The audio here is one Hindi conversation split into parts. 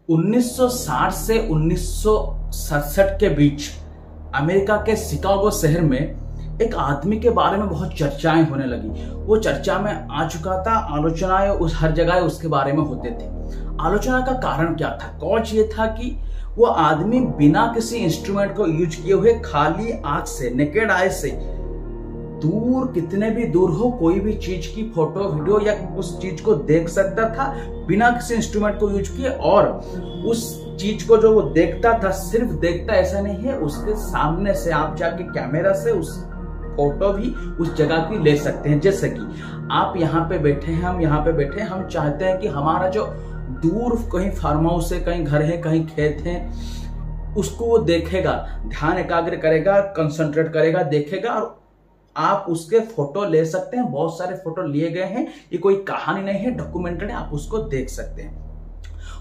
1960 से 1967 के बीच अमेरिका के शिकागो शहर में एक आदमी के बारे में बहुत चर्चाएं होने लगी। वो चर्चा में आ चुका था, आलोचनाएं उस हर जगह उसके बारे में होते थे। आलोचना का कारण क्या था? कॉज ये था कि वो आदमी बिना किसी इंस्ट्रूमेंट को यूज किए हुए खाली आंख से, नेकेड आई से दूर, कितने भी दूर हो, कोई भी चीज की फोटो, वीडियो या उस चीज को देख सकता था बिना किसी इंस्ट्रूमेंट को यूज किए। और उस चीज को जो वो देखता था, सिर्फ देखता ऐसा नहीं है, उसके सामने से आप जाके कैमरा से उस फोटो भी उस जगह की ले सकते हैं। जैसे कि आप यहाँ पे बैठे हैं, हम यहाँ पे बैठे हैं, हम चाहते हैं कि हमारा जो दूर कहीं फार्म हाउस है, कहीं घर है, कहीं खेत है, उसको वो देखेगा, ध्यान एकाग्र करेगा, कंसंट्रेट करेगा, देखेगा और आप उसके फोटो ले सकते हैं। बहुत सारे फोटो लिए गए हैं, ये कोई कहानी नहीं है, डॉक्यूमेंट्री है, आप उसको देख सकते हैं।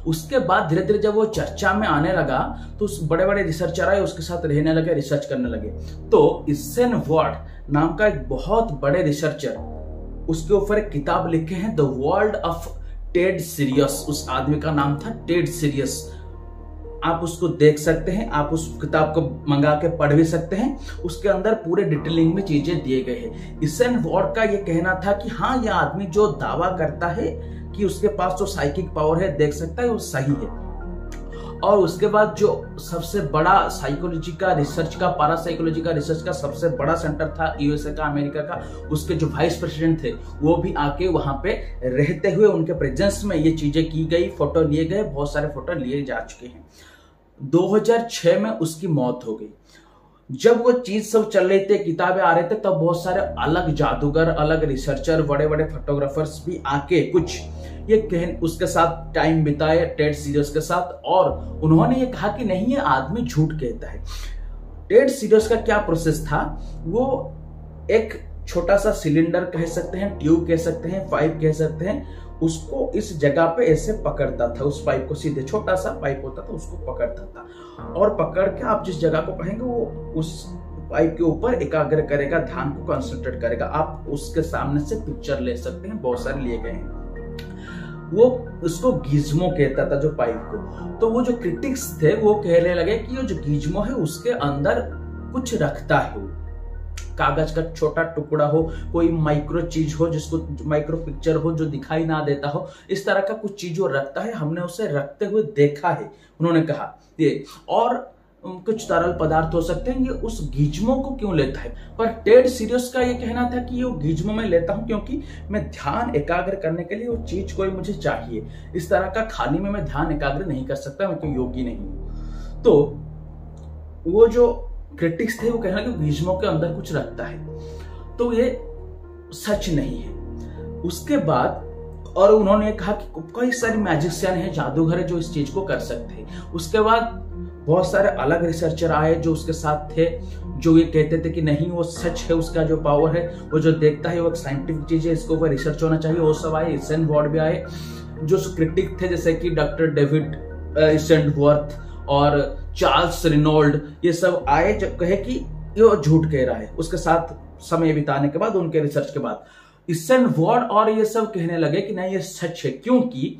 उसके बाद धीरे धीरे जब वो चर्चा में आने लगा तो उस बड़े बड़े रिसर्चर आए, उसके साथ रहने लगे, रिसर्च करने लगे। तो इसेन वार्ड नाम का एक बहुत बड़े रिसर्चर उसके ऊपर एक किताब लिखे हैं, the world of Ted serious. उस आदमी का नाम था टेड सीरियस। आप उसको देख सकते हैं, आप उस किताब को मंगा के पढ़ भी सकते हैं। उसके अंदर पूरे डिटेलिंग में चीजें दिए गए हैं। इसेन वार्ड का ये कहना था कि हाँ, यह आदमी जो दावा करता है कि उसके पास जो साइकिक पावर है, देख सकता है, वो सही है। और उसके बाद जो सबसे बड़ा साइकोलॉजी का रिसर्च का, पारासाइकोलॉजी का रिसर्च का सबसे बड़ा सेंटर था यूएसए का, अमेरिका का, उसके जो वाइस प्रेसिडेंट थे वो भी आके वहां पे रहते हुए उनके प्रेजेंस में ये चीजें की गई, फोटो लिए गए, बहुत सारे फोटो लिए जा चुके हैं। 2006 में उसकी मौत हो गई। जब वो चीज सब चल रही थी, किताबें आ रहे थे, तब बहुत सारे अलग जादूगर, अलग रिसर्चर, बड़े बड़े फोटोग्राफर्स भी आके कुछ ये उसके साथ टाइम बिताए, टेड सीरियस के साथ, और उन्होंने ये कहा कि नहीं, ये आदमी झूठ कहता है। टेड सीरियस का क्या प्रोसेस था? वो एक छोटा सा सिलेंडर कह सकते हैं, ट्यूब कह सकते हैं, पाइप कह सकते हैं, उसको इस जगह पे ऐसे पकड़ता था। उस पाइप को सीधे, छोटा सा पाइप होता था, उसको पकड़ता था और पकड़ के आप जिस जगह को कहेंगे वो उस पाइप के ऊपर एकाग्र करेगा, ध्यान को कंसंट्रेट करेगा। आप उसके सामने से पिक्चर ले सकते हैं, बहुत सारे लिए गए हैं। वो उसको गीजमो कहता था, जो पाइप को। तो वो जो क्रिटिक्स थे वो कहने लगे कि ये जो गीजमो है उसके अंदर कुछ रखता है, कागज का छोटा टुकड़ा हो, कोई माइक्रो चीज हो, जिसको माइक्रो पिक्चर हो जो दिखाई ना देता हो, इस तरह का कुछ चीज वो रखता है, हमने उसे रखते हुए देखा है, उन्होंने कहा ये। और कुछ तरल पदार्थ हो सकते हैं, ये उस गीजमो को क्यों लेता है? पर टेड सीरियस का ये कहना था कि ये गीजमो मैं लेता हूं क्योंकि मैं ध्यान एकाग्र करने के लिए वो चीज कोई मुझे चाहिए। इस तरह का खाली में मैं ध्यान एकाग्र नहीं कर सकता, मैं कोई योगी नहीं हूं। तो वो जो क्रिटिक्स थे वो कहना कि गीजमो के अंदर कुछ रखता है, तो ये सच नहीं है। उसके बाद और उन्होंने कहा कि कई सारे मैजिशियन हैं, जादूगर है जो इस चीज को कर सकते हैं। उसके बाद बहुत सारे अलग रिसर्चर आए जो उसके साथ थे, जो ये कहते थे कि नहीं, वो सच है, उसका जो पावर है, वो जो देखता है वो एक साइंटिफिक चीज है, इसके ऊपर रिसर्च होना चाहिए। वो सब आए। इसेन वार्ड भी आए। जो क्रिटिक थे जैसे कि डॉक्टर डेविड इसेनवर्थ और चार्ल्स रेनॉल्ड, ये सब आए जो कहे कि ये झूठ कह रहा है। उसके साथ समय बिताने के बाद, उनके रिसर्च के बाद, इसेन वार्ड और ये सब कहने लगे कि नहीं, ये सच है। क्योंकि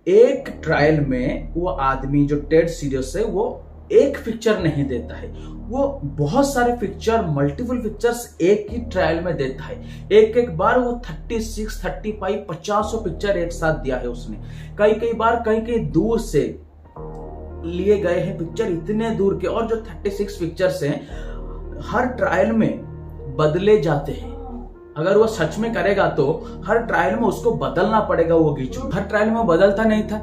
एक ट्रायल में वो आदमी जो टेड सीरियस है, वो एक पिक्चर नहीं देता है, वो बहुत सारे पिक्चर, मल्टीपल पिक्चर्स एक ही ट्रायल में देता है। एक एक बार वो 36, 35, 50 पिक्चर एक साथ दिया है उसने। कई बार कई दूर से लिए गए हैं पिक्चर, इतने दूर के। और जो 36 पिक्चर्स हैं, हर ट्रायल में बदले जाते हैं। अगर वो सच में करेगा तो हर ट्रायल में उसको बदलना पड़ेगा वो गीजमो। हर ट्रायल में बदलता नहीं था।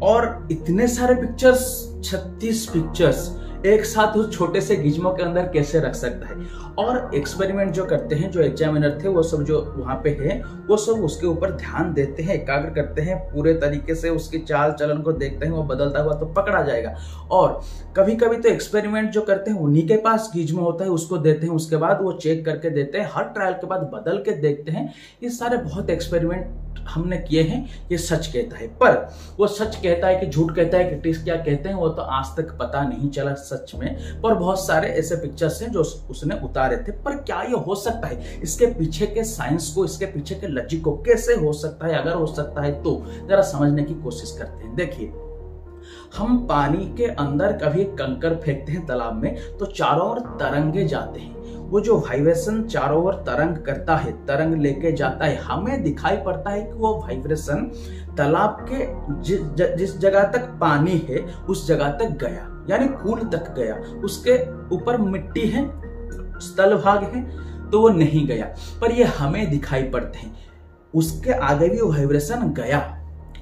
और इतने सारे पिक्चर्स, 36 पिक्चर्स एक साथ उस छोटे से गीजमो के अंदर कैसे रख सकता है? और एक्सपेरिमेंट जो करते हैं, जो एग्जामिनर थे, वो सब जो वहां पे है, वो सब उसके ऊपर ध्यान देते हैं, एकाग्र करते हैं, पूरे तरीके से उसके चाल चलन को देखते हैं। वो बदलता हुआ तो पकड़ा जाएगा। और कभी कभी तो एक्सपेरिमेंट जो करते हैं उन्हीं के पास गीजमो होता है, उसको देते हैं, उसके बाद वो चेक करके देते हैं, हर ट्रायल के बाद बदल के देखते हैं। ये सारे बहुत एक्सपेरिमेंट हमने किए हैं। ये सच कहता है, पर वो सच कहता है कि झूठ कहता है, क्रिटिक्स क्या कहते हैं वो तो आज तक पता नहीं चला सच में। पर बहुत सारे ऐसे पिक्चर्स हैं जो उसने उतारे थे। पर क्या ये हो सकता है? इसके पीछे के साइंस को, इसके पीछे के लॉजिक को कैसे हो सकता है? अगर हो सकता है तो जरा समझने की कोशिश करते हैं। देखिए, हम पानी के अंदर कभी कंकर फेंकते हैं तालाब में तो चारों ओर तरंगे जाते हैं। वो जो वाइब्रेशन चारों ओर तरंग करता है, तरंग लेके जाता है, हमें दिखाई पड़ता है कि वो वाइब्रेशन तालाब के जिस जगह तक पानी है उस जगह तक गया, यानी कूल तक गया। उसके ऊपर मिट्टी है, स्थल भाग है, तो वो नहीं गया, पर ये हमें दिखाई पड़ते हैं। उसके आगे भी वो वाइब्रेशन गया।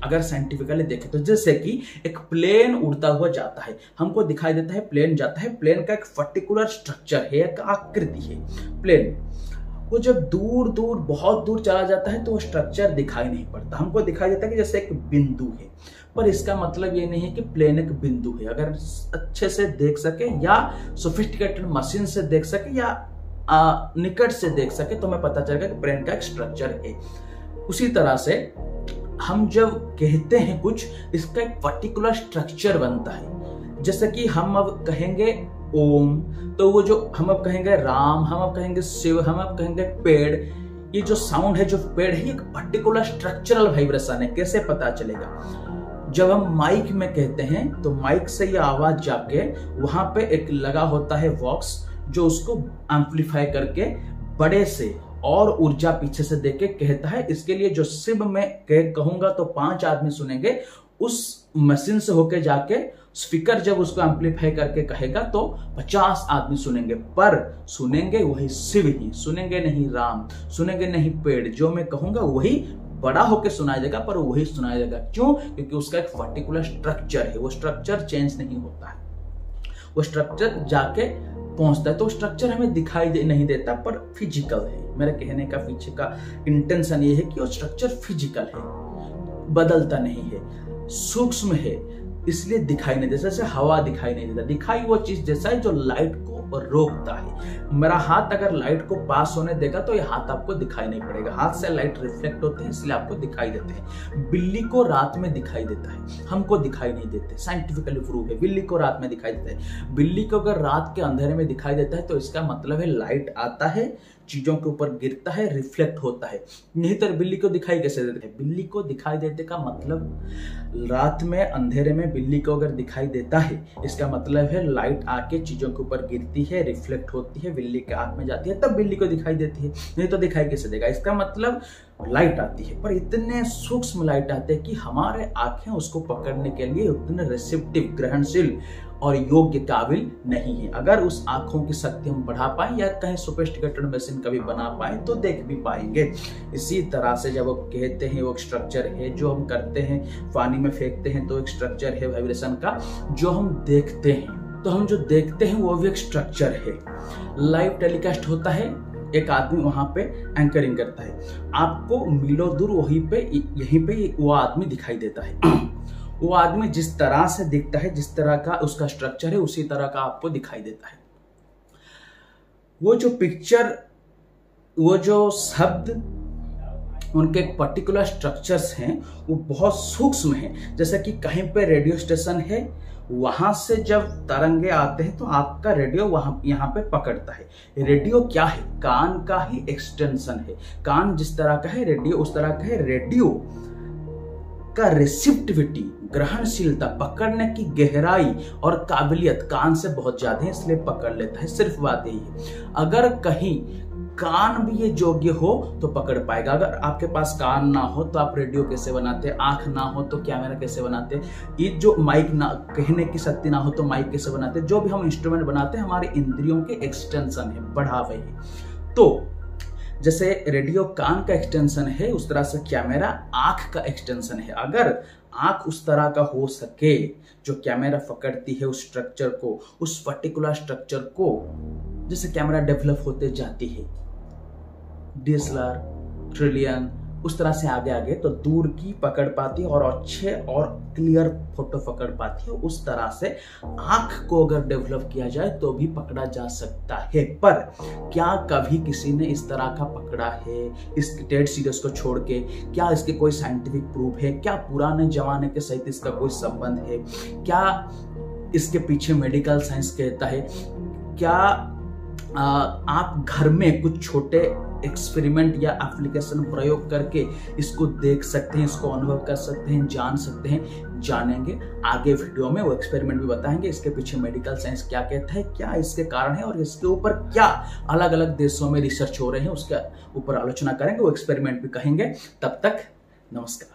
अगर साइंटिफिकली देखें तो जैसे कि एक प्लेन उड़ता हुआ जाता है, हमको दिखाई देता है प्लेन जाता है, प्लेन का एक पर्टिकुलर स्ट्रक्चर है, एक आकृति है प्लेन। वो जब दूर दूर बहुत दूर चला जाता है तो वो स्ट्रक्चर दिखाई नहीं पड़ता, हमको दिखाई देता है कि जैसे एक बिंदु है। पर इसका मतलब ये नहीं है कि प्लेन एक बिंदु है। अगर अच्छे से देख सके या सोफिस्टिकेटेड मशीन से देख सके या निकट से देख सके तो हमें पता चलेगा कि प्लेन का एक स्ट्रक्चर है। उसी तरह से हम जब कहते हैं कुछ, इसका एक पर्टिकुलर स्ट्रक्चर बनता है। जैसे कि हम अब कहेंगे ओम, तो वो जो हम अब कहेंगे राम, हम अब कहेंगे शिव, हम अब कहेंगे पेड़, ये जो साउंड है, जो पेड़ है, एक पर्टिकुलर स्ट्रक्चरल वाइब्रेशन है। कैसे पता चलेगा? जब हम माइक में कहते हैं तो माइक से ये आवाज जाके वहां पे एक लगा होता है बॉक्स जो उसको एम्पलीफाई करके बड़े से और ऊर्जा पीछे से देके कहता है। इसके लिए जो शिव में कहूंगा तो 5 आदमी सुनेंगे, उस मशीन से होके जाके स्पीकर जब उसको एम्पलीफाई करके कहेगा तो 50 आदमी सुनेंगे, पर सुनेंगे वही शिव ही, सुनेंगे नहीं राम, सुनेंगे नहीं पेड़। जो मैं कहूंगा वही बड़ा होके सुनाया जाएगा, पर वही सुनाया जाएगा। क्यों? क्योंकि उसका एक पर्टिकुलर स्ट्रक्चर है, वो स्ट्रक्चर चेंज नहीं होता है, वो स्ट्रक्चर जाके पहुंचता है। तो स्ट्रक्चर हमें दिखाई नहीं देता, पर फिजिकल है। मेरे कहने का पीछे का इंटेंशन ये है कि वो स्ट्रक्चर फिजिकल है, बदलता नहीं है, सूक्ष्म है, इसलिए दिखाई नहीं देता। जैसे हवा दिखाई नहीं देता, दिखाई वो चीज जैसा है जो लाइट को रोकता है। मेरा हाथ अगर लाइट को पास होने देगा तो ये हाथ आपको दिखाई नहीं पड़ेगा। हाथ से लाइट रिफ्लेक्ट होते हैं इसलिए आपको दिखाई देते हैं। बिल्ली को रात में दिखाई देता है, हमको दिखाई नहीं देते। साइंटिफिकली प्रूव है, बिल्ली को रात में दिखाई देता है। बिल्ली को अगर रात के अंधेरे में दिखाई देता है तो इसका मतलब है लाइट आता है, चीजों के ऊपर गिरता है, रिफ्लेक्ट होता है। नहीं तो बिल्ली को दिखाई कैसे देते हैं? बिल्ली को दिखाई देते का मतलब रात में अंधेरे में बिल्ली को अगर दिखाई देता है, इसका मतलब है लाइट आके चीजों के ऊपर गिरती है, रिफ्लेक्ट होती है, बिल्ली के आंख में जाती है, तब बिल्ली को दिखाई देती है। नहीं तो दिखाई कैसे देगा? इसका मतलब लाइट आती है, पर इतने सूक्ष्म लाइट आते हैं कि हमारे आंखें उसको पकड़ने के लिए उतने रिसेप्टिव, ग्रहणशील और योग्य काबिल नहीं है। अगर उस आंखों की शक्ति हम बढ़ा पाए या कहीं सोफिस्टिकेटेड मशीन कभी बना पाए तो देख भी पाएंगे। इसी तरह से जब वो कहते हैं वो एक स्ट्रक्चर है, जो हम करते हैं पानी में फेंकते हैं तो एक स्ट्रक्चर है वाइब्रेशन का। जो हम देखते हैं तो हम जो देखते हैं वो भी एक स्ट्रक्चर है। लाइव टेलीकास्ट होता है, एक आदमी वहां पे एंकरिंग करता है, आपको मीलों दूर यहीं पे वो आदमी दिखाई देता है। वो आदमी जिस तरह से दिखता है, जिस तरह का उसका स्ट्रक्चर है, उसी तरह का आपको दिखाई देता है। वो जो पिक्चर, वो जो शब्द, उनके एक पर्टिकुलर स्ट्रक्चर्स हैं, वो बहुत सूक्ष्म हैं। जैसे कि कहीं पे रेडियो स्टेशन है, वहां से जब तरंगे आते हैं तो आपका रेडियो यहाँ पे पकड़ता है। रेडियो क्या है? कान का ही एक्सटेंशन है। कान जिस तरह का है, रेडियो उस तरह का है। रेडियो का रिसेप्टिविटी, ग्रहणशीलता, पकड़ने की गहराई और काबिलियत कान से बहुत ज्यादा है, इसलिए पकड़ लेता है। सिर्फ बात यही है, अगर कहीं कान भी ये योग्य हो तो पकड़ पाएगा। अगर आपके पास कान ना हो तो आप रेडियो कैसे बनाते? आंख ना हो तो कैमरा कैसे बनाते? ये जो माइक ना, कहने की शक्ति ना हो तो माइक कैसे बनाते? जो भी हम इंस्ट्रूमेंट बनाते हैं हमारे इंद्रियों के एक्सटेंशन है, बढ़ावे है। तो जैसे रेडियो कान का एक्सटेंशन है, उस तरह से कैमरा आंख का एक्सटेंशन है। अगर आंख उस तरह का हो सके जो कैमरा पकड़ती है उस स्ट्रक्चर को, उस पर्टिकुलर स्ट्रक्चर को, जैसे कैमरा डेवलप होते जाती है, DSLR, ट्रिलियन, उस तरह से आगे आगे, तो दूर की पकड़ पाती है और अच्छे और क्लियर फोटो पकड़ पाती है। उस तरह से आंख को अगर डेवलप किया जाए तो भी पकड़ा जा सकता है। पर क्या कभी किसी ने इस तरह का पकड़ा है इस टेड सीरीज को छोड़ के? क्या इसके कोई साइंटिफिक प्रूफ है? क्या पुराने जमाने के सहित इसका कोई संबंध है? क्या इसके पीछे मेडिकल साइंस कहता है? क्या आप घर में कुछ छोटे एक्सपेरिमेंट या एप्लीकेशन प्रयोग करके इसको देख सकते हैं, इसको अनुभव कर सकते हैं, जान सकते हैं, जानेंगे। आगे वीडियो में वो एक्सपेरिमेंट भी बताएंगे, इसके पीछे मेडिकल साइंस क्या कहता है, क्या इसके कारण है और इसके ऊपर क्या अलग अलग देशों में रिसर्च हो रहे हैं, उसके ऊपर आलोचना करेंगे, वो एक्सपेरिमेंट भी कहेंगे। तब तक नमस्कार।